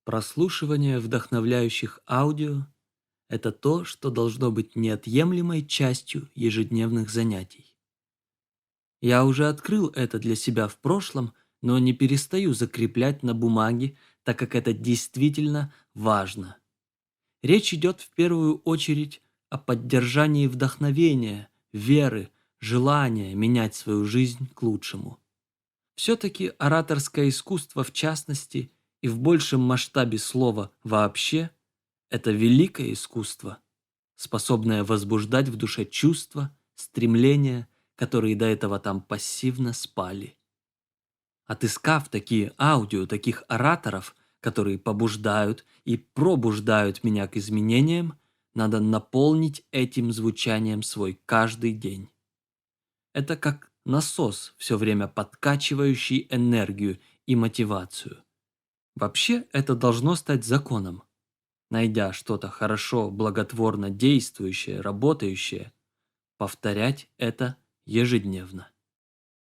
Прослушивание вдохновляющих аудио — это то, что должно быть неотъемлемой частью ежедневных занятий. Я уже открыл это для себя в прошлом, но не перестаю закреплять на бумаге, так как это действительно важно. Речь идет в первую очередь о поддержании вдохновения, веры, желания менять свою жизнь к лучшему. Все-таки ораторское искусство в частности и в большем масштабе слова вообще — это великое искусство, способное возбуждать в душе чувства, стремления, которые до этого там пассивно спали. Отыскав такие аудио, таких ораторов, которые побуждают и пробуждают меня к изменениям, надо наполнить этим звучанием свой каждый день. Это как насос, все время подкачивающий энергию и мотивацию. Вообще это должно стать законом. Найдя что-то хорошо, благотворно действующее, работающее, повторять это ежедневно.